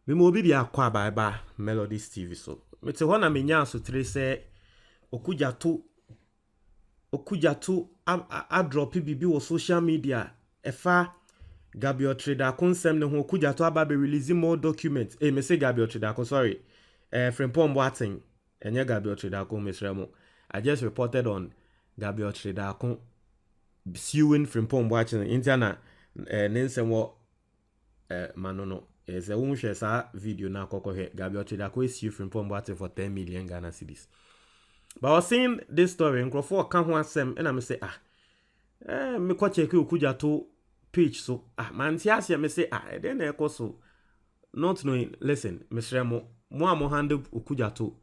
Me mo bi bia kwa ba Melodies TV so. Me te hona me nya so tre se Okudzeto a drop bibi wo social media efa Gabriel Trader konsem ne ho Okudzeto aba be release more documents. Me say Gabriel Trader sorry. Frimpong Boateng enye Gabriel Trader mesremo. I just reported on Gabriel Trader suing Frimpong Boateng interna nensem wo manono is a unhwe sa video na kokohe Gabriel Trader sue Frimpong Boateng for 10 million Ghana cedis. But I was seeing this story and Crawford can't want some and I say me ko check Okudzeto page so man tiasia me say then e so not knowing listen Mr. Mo handle Okudzeto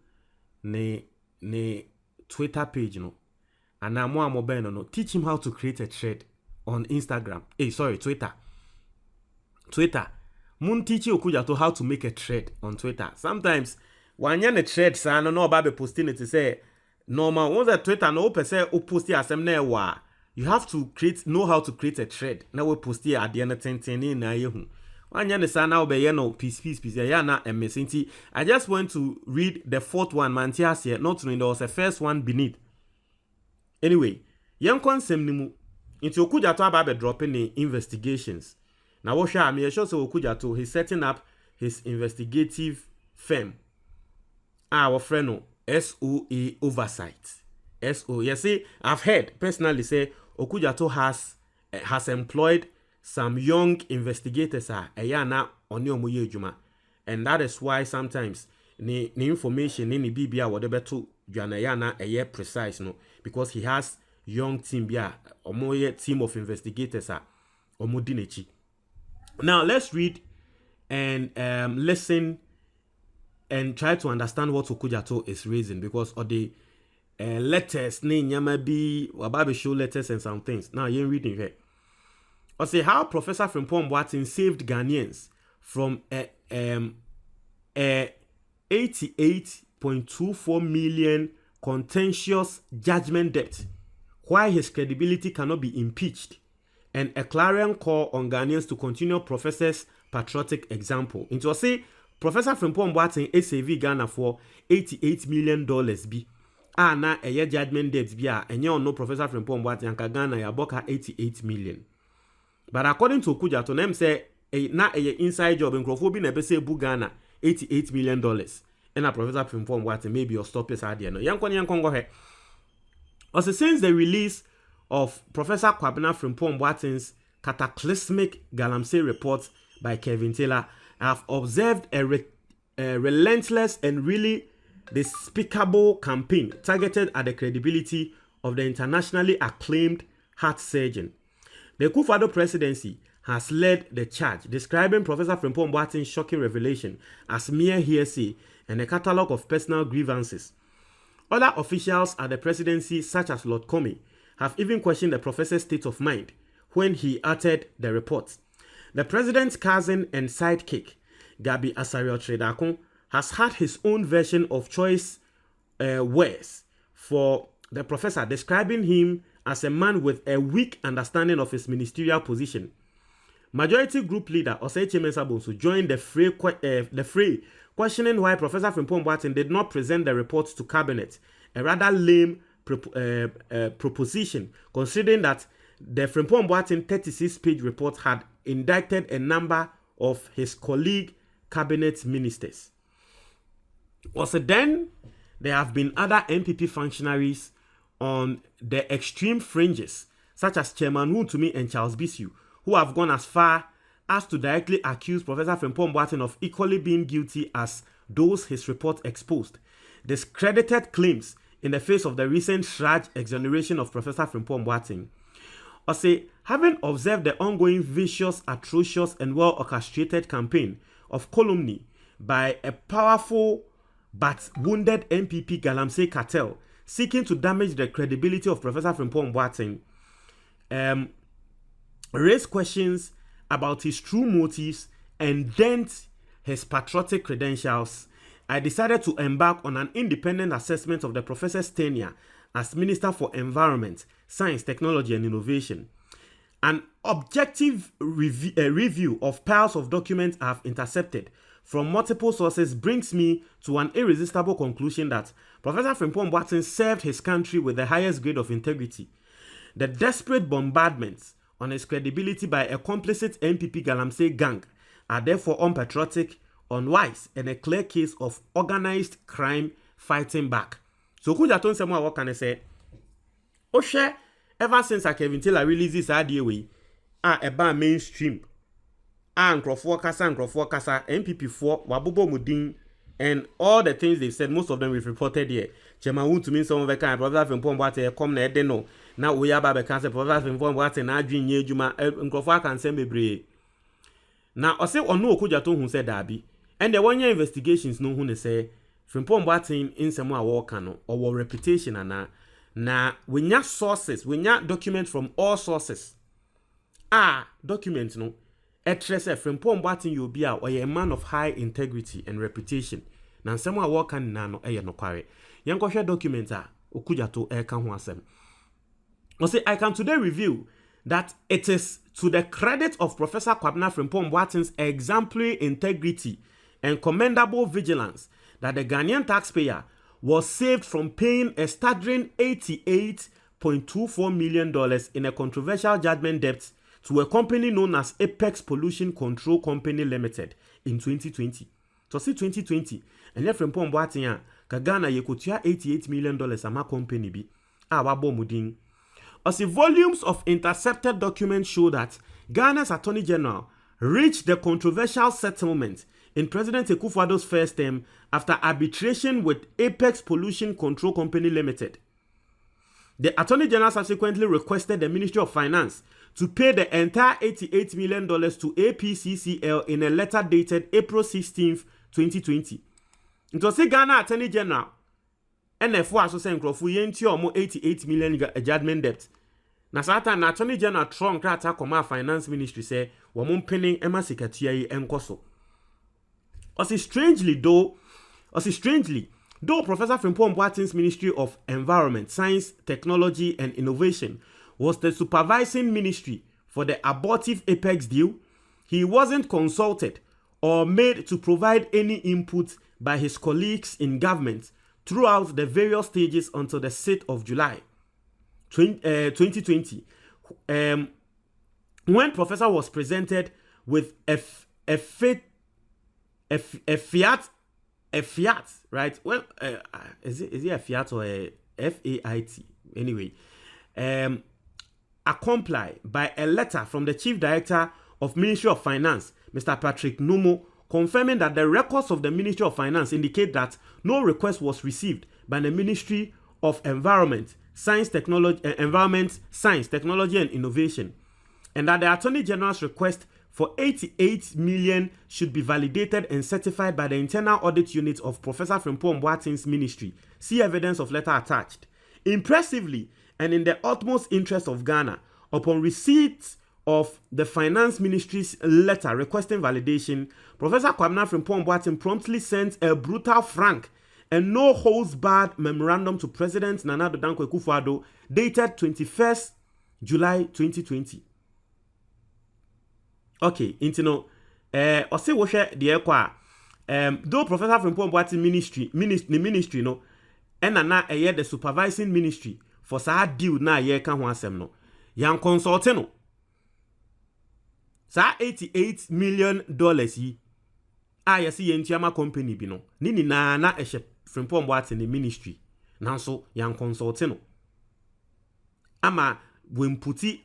ne Twitter page no and now mo ben no teach him how to create a thread on Instagram Twitter Moon teach Okudzeto how to make a thread on Twitter. Sometimes when you're a thread sana no about posting it to say normal once a Twitter no person o post here asem na wa you have to know how to create a thread na we post here at the end ten na ye hu wanya ne sana obeye no peace ya na message. I just want to read the fourth one man here not knowing there was a first one beneath. Anyway yen konsem ni mu into Okudzeto aba dropping the investigations. Now what shall me sure so Okudzeto he's setting up his investigative firm. Our friend no SOA oversight. SO. You see, I've heard personally say Okudzeto has employed some young investigators na oni omoye ejuma. And that is why sometimes the information in the BBA whatever to Juana precise no because he has young team omoye team of investigators omodinechi. Now let's read and listen and try to understand what Okudzeto is raising because of the letters, wababe show letters and some things. Now you're reading here. I say how Professor Frimpong Boateng saved Ghanaians from a 88.24 million contentious judgment debt, why his credibility cannot be impeached, and a clarion call on Ghanaians to continue Professor's patriotic example. Into say Professor Frimpong Boateng SAV Ghana for $88 million bi. Na a year judgment debts bia and you know Professor Frimpong Boateng ka Ghana ya boka 88 million. But according to Okudzeto, them say na a inside job in Crawford na be say bu Ghana $88 million. And a Professor Frimpong Boateng maybe your stop is idea no. Yankon go ahead. Also since the release of Professor Kwabena Frimpong Boateng's cataclysmic Galamsey report by Kevin Taylor, I have observed a relentless and really despicable campaign targeted at the credibility of the internationally acclaimed heart surgeon. The Akufo-Addo presidency has led the charge, describing Professor Frimpong Boateng's shocking revelation as mere hearsay and a catalogue of personal grievances. Other officials at the presidency, such as Lord Comey, have even questioned the professor's state of mind when he uttered the report. The president's cousin and sidekick, Gabi Asariot-Tredakun, has had his own version of choice words for the professor, describing him as a man with a weak understanding of his ministerial position. Majority Group leader Osei Mensah joined the fray, questioning why Professor Frimpong Boateng did not present the report to cabinet, a rather lame proposition, considering that the Frimpong Boateng 36-page report had indicted a number of his colleague cabinet ministers. Also, then there have been other MPP functionaries on the extreme fringes, such as Chairman Wontumi and Charles Bisu, who have gone as far as to directly accuse Professor Frimpong Boateng of equally being guilty as those his report exposed. Discredited claims in the face of the recent Shraj exoneration of Professor Frimpong Boateng. Also, having observed the ongoing vicious, atrocious, and well-orchestrated campaign of calumny by a powerful but wounded MPP Galamsey cartel seeking to damage the credibility of Professor Frimpong Boateng, raise questions about his true motives and dent his patriotic credentials, I decided to embark on an independent assessment of the professor's tenure as Minister for Environment, Science, Technology and Innovation. An objective review of piles of documents I have intercepted from multiple sources brings me to an irresistible conclusion that Professor Frimpong Boateng served his country with the highest grade of integrity. The desperate bombardments on his credibility by a complicit NPP Galamsey gang are therefore unpatriotic, unwise, and a clear case of organized crime fighting back. So Okudzeto nsemo what can I say? Oshe, ever since Kevin Taylor released this idea way, eba mainstream. Nkrofo kasa, NPP 4, wabubo mudin, and all the things they've said, most of them we've reported here. Chema won to mean some of the kind, Professor Frimpong Boateng come na edeno. Now we are back and say Professor Frimpong Boateng na adwin ye juma nkrofo kan say bebre. Now I say ono Okudzeto hu said dabi, and the one year investigations no hu ne say Frimpong Boateng in some work no or reputation ana na we nya sources, we nya documents from all sources. Documents no Etrese Frimpong Boateng you be a man of high integrity and reputation. Na nsemo a work kan na no no kware. Yanko share documents Okudzeto ka ho asem. I say I can today reveal that it is to the credit of Professor Kwabena Frimpong Boateng's exemplary integrity and commendable vigilance that the Ghanaian taxpayer was saved from paying a staggering $88.24 million in a controversial judgment debt to a company known as Apex Pollution Control Company Limited in 2020. So see 2020, and yet Frimpong Boateng ka Ghana yekotua $88 million ama company bi wabo mudin. As the volumes of intercepted documents show that Ghana's Attorney General reached the controversial settlement in President Akufo-Addo's first term after arbitration with Apex Pollution Control Company Limited. The Attorney General subsequently requested the Ministry of Finance to pay the entire $88 million to APCCL in a letter dated April 16th, 2020. It was a Ghana Attorney General NFO Association Nkrofo yenti omo $88 million judgment debt. Na satan na Attorney General Trump krata koma Finance Ministry say wo penning ema sikatua yi enkoso. Strangely, though Professor Frimpong Boateng's Ministry of Environment, Science, Technology and Innovation was the supervising ministry for the abortive Apex deal, he wasn't consulted or made to provide any input by his colleagues in government throughout the various stages until the 6th of July 2020, when Professor was presented with a fiat, right? Well, is it a fiat or a FAIT? Anyway, accompanied by a letter from the Chief Director of Ministry of Finance, Mr. Patrick Numo, confirming that the records of the Ministry of Finance indicate that no request was received by the Ministry of Environment, Science, Technology and Innovation, and that the Attorney General's request for $88 million should be validated and certified by the Internal Audit Unit of Professor Frimpong Boateng's ministry. See evidence of letter attached. Impressively, and in the utmost interest of Ghana, upon receipt of the Finance Ministry's letter requesting validation, Professor Kwabena Frimpong Boateng promptly sent a brutal, frank, and no-holds-barred memorandum to President Nana Addo Dankwa Akufo-Addo dated 21st July 2020. Okay, intino ose wo hwe de ekwa though Professor Frimpong Boateng ministry no na the supervising ministry for sa deal na ye ka ho asem no yan consult no sa $88 million yi yesi ye ntiama company bi no ni na ehye Frimpong Boateng ministry nanso yan consult no ama wemputi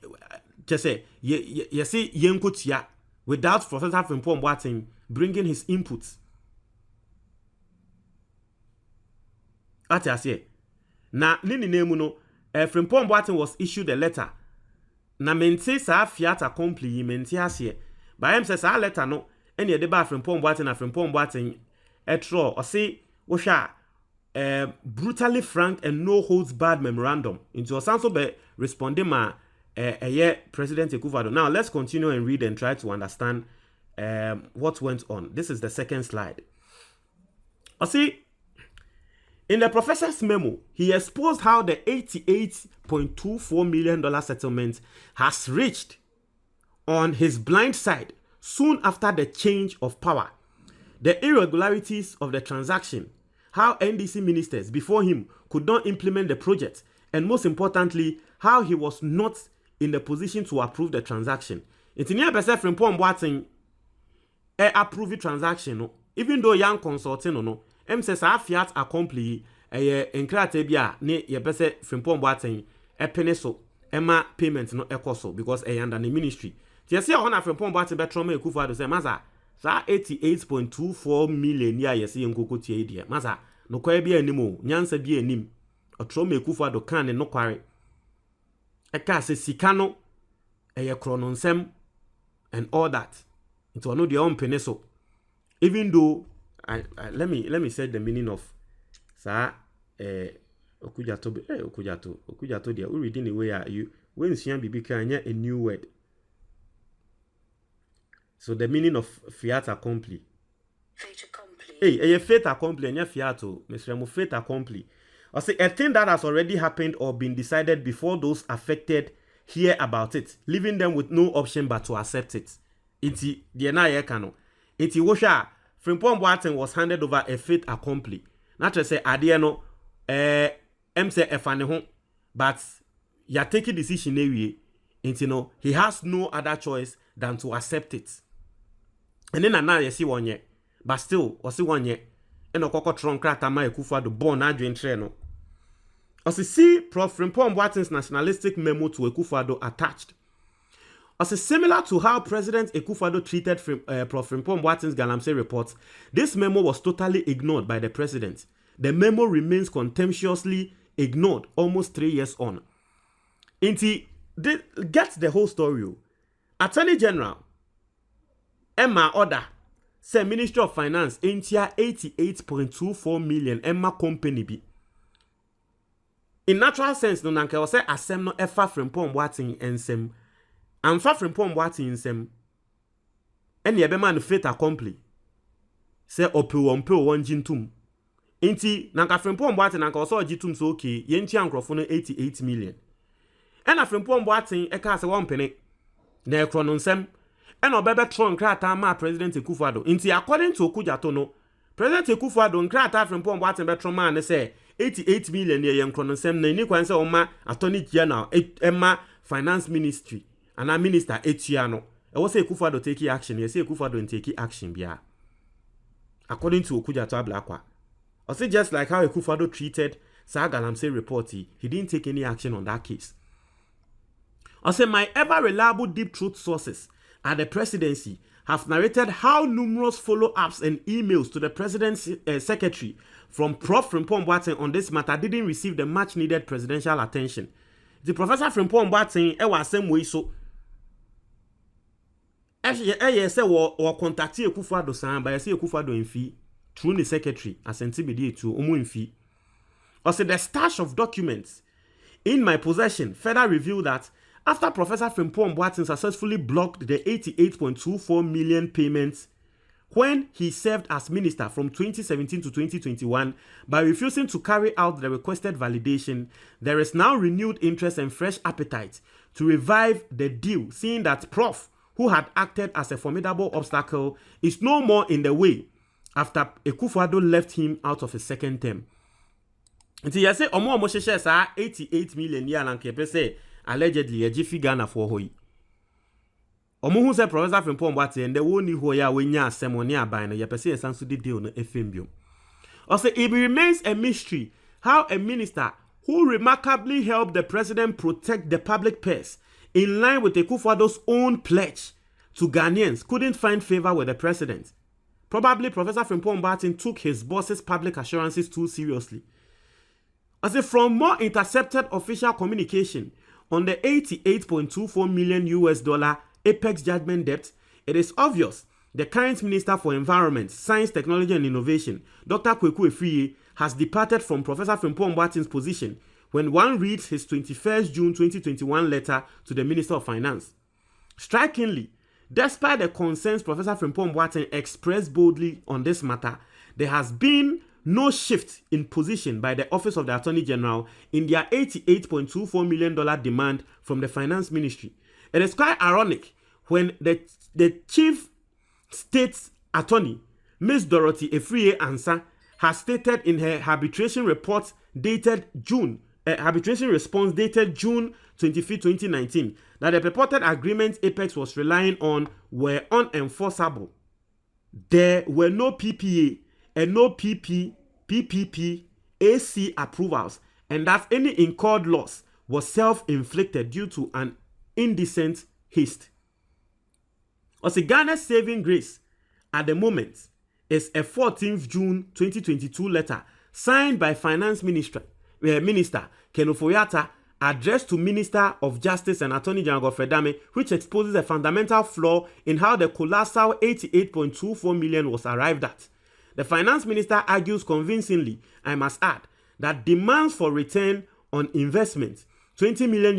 say yesi yenkotia without Professor Frimpong Boateng bringing his inputs. Ati asiye. Na nini nemu no Frimpong Boateng was issued a letter. Na mente sa fiat accompli mente asiye. Ba em sa letter no ene de ba Frimpong Boateng na Frimpong Boateng etro o say wo hwa brutally frank and no holds barred memorandum into osanso be responding ma President Akufo-Addo. Now let's continue and read and try to understand what went on. This is the second slide. See, in the professor's memo, he exposed how the $88.24 million settlement has reached on his blind side soon after the change of power. the irregularities of the transaction, how NDC ministers before him could not implement the project, and most importantly, how he was not in the position to approve the transaction. It's near Prof Frimpong Boateng approve the transaction, even though young consulting no. Says our fiat accompli enkrate bia ne ye Prof Frimpong Boateng pene so ema payment no ekoso because under the ministry. Ti say on Frimpong Boateng betroma Akufo-Addo say maza sa 88.24 million ya yesi nkoko tie die maza no kwa bia anim nyansa bia anim otroma Akufo-Addo kan ne no kware eka se sika no krononsem and all that. It was not the own peneso. Even though let me say the meaning of sa Okudzeto there. We reading the way are you when Sian Bibi can a new word. So the meaning of fiat accompli. Fait accompli. Hey, a fait accompli and fiato, Mr. Mo fait accompli. I say a thing that has already happened or been decided before those affected hear about it, leaving them with no option but to accept it. Iti the na ye kano. Iti wosha Frimpong Boateng was handed over a fait accompli. Not to say adie no say efane ho, but ya take a decision ewie. Iti no he has no other choice than to accept it. And then na ye si one ye, but still osi one ye. Eno koko tronkrata ma Akufo-Addo born adwen tre no. Osi see Prof Frimpong Boateng's nationalistic memo to Akufo-Addo attached. As similar to how President Akufo-Addo treated Prof Frimpong Boateng's Galamsey reports, this memo was totally ignored by the president. The memo remains contemptuously ignored almost 3 years on. Inti, get the whole story. Attorney General Emma order say Ministry of Finance entia 88.24 million Emma company bi. In natural sense, no nanka was say asem no efa Frimpong Boateng ensem. Amfa Frimpong Boateng ensem. Eni ebe man fait accompli. Say ope won jintum. Inti nanka Frimpong Boateng nanka oso jitum so okay, yenti ankrofo no 88 million. Ena Frimpong Boateng eka se won pene. Na ekrono nsem. Ena obebe tron krata ma President Akufo-Addo. Inti according to Okudzeto no, President Akufo-Addo krata Frimpong Boateng betron ma ne say 88 million ye nkrono nsem na ni kwan se o ma Attorney General Emma Finance Ministry and a minister etua no. E wo say Akufo-Addo take action, ye say Akufo-Addo take action bia. According to Okudzeto Ablakwa. I say just like how Akufo-Addo treated Sir Galamsey report, he didn't take any action on that case. I say my ever reliable deep truth sources at the presidency have narrated how numerous follow-ups and emails to the president's secretary from Prof Frimpong Boateng on this matter didn't receive the much-needed presidential attention. The Professor Frimpong Boateng was same way so. Say we contact Akufo-Addo san, but I say Akufo-Addo in fee through the secretary as intimidate to omo in fee. I say the stash of documents in my possession further revealed that after Professor Frimpong Boateng successfully blocked the 88.24 million payments when he served as minister from 2017 to 2021 by refusing to carry out the requested validation, there is now renewed interest and fresh appetite to revive the deal, seeing that Prof, who had acted as a formidable obstacle, is no more in the way after Akufo-Addo left him out of his second term. Until you say, Omo sheshe sa 88 million ya lankepe say, allegedly, a jiffy Ghana for hoi. Omo who said Professor Frimpong Boateng, the one who ya wenya semonia by no yapese esansu di deal no FMBio. Also, it remains a mystery how a minister who remarkably helped the president protect the public purse in line with Akufo-Addo's own pledge to Ghanaians couldn't find favor with the president. Probably Professor Frimpong Boateng took his boss's public assurances too seriously. As if from more intercepted official communication on the 88.24 million US dollar apex judgment debt, it is obvious the current Minister for Environment, Science, Technology and Innovation, Dr. Kweku Efriye, has departed from Professor Frimpong Boateng's position when one reads his 21st June 2021 letter to the Minister of Finance. Strikingly, despite the concerns Professor Frimpong Boateng expressed boldly on this matter, there has been no shift in position by the Office of the Attorney General in their $88.24 million demand from the Finance Ministry. It is quite ironic when the Chief State Attorney Miss Dorothy Efriye Ansa has stated in her arbitration report dated arbitration response dated June 25, 2019, that the purported agreements Apex was relying on were unenforceable. There were no PPA and no PPP AC approvals, and that any incurred loss was self-inflicted due to an indecent haste. Also, Ghana's saving grace at the moment is a 14th June 2022 letter signed by Finance Minister Ken Ofori-Atta, addressed to Minister of Justice and Attorney General Godfrey Dame, which exposes a fundamental flaw in how the colossal 88.24 million was arrived at. The Finance Minister argues convincingly, I must add, that demands for return on investment, $20 million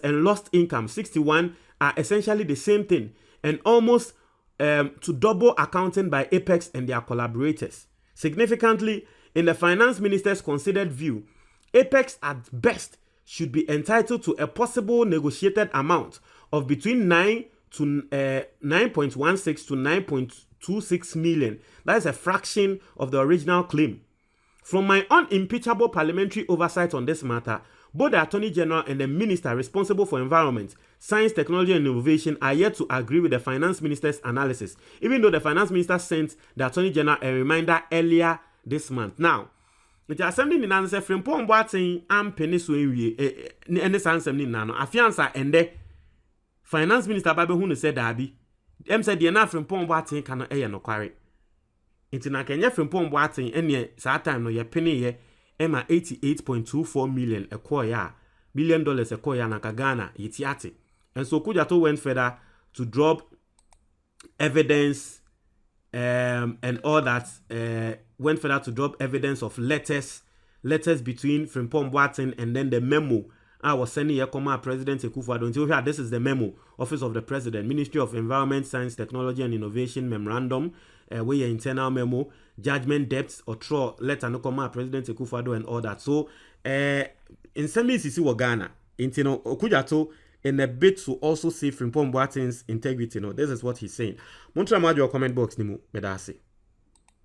and lost income, 61, are essentially the same thing, and almost to double accounting by Apex and their collaborators. Significantly, in the Finance Minister's considered view, Apex at best should be entitled to a possible negotiated amount of between 9.16 to 9.26 million. That is a fraction of the original claim. From my unimpeachable parliamentary oversight on this matter, both the Attorney General and the Minister responsible for Environment, Science, Technology and Innovation are yet to agree with the Finance Minister's analysis, even though the Finance Minister sent the Attorney General a reminder earlier this month. Now, the assembly ni nanse Frimpong Boateng ampene so enwie ene sansem ni nano afiansa ende Finance Minister babe hu no said dabi said de na Frimpong Boateng kan eye no kware nti na kenye Frimpong Boateng ene saa time no ye pene ye ema 88.24 million billion dollars ekoya na Ghana yitiate. And so Okudzeto went further to drop evidence and all that, went further to drop evidence of letters between Frimpong Boateng and then the memo I was sending here President Akufo-Addo until here. This is the memo, Office of the President, Ministry of Environment, Science, Technology and Innovation Memorandum, where your internal memo, judgment debts or throw letter no come President Akufo-Addo and all that. So in some cases we Ghana, intino Okudzeto in a bit to also see Frimpong Boateng's integrity. This is what he's saying. Montra your comment box ni mu medase.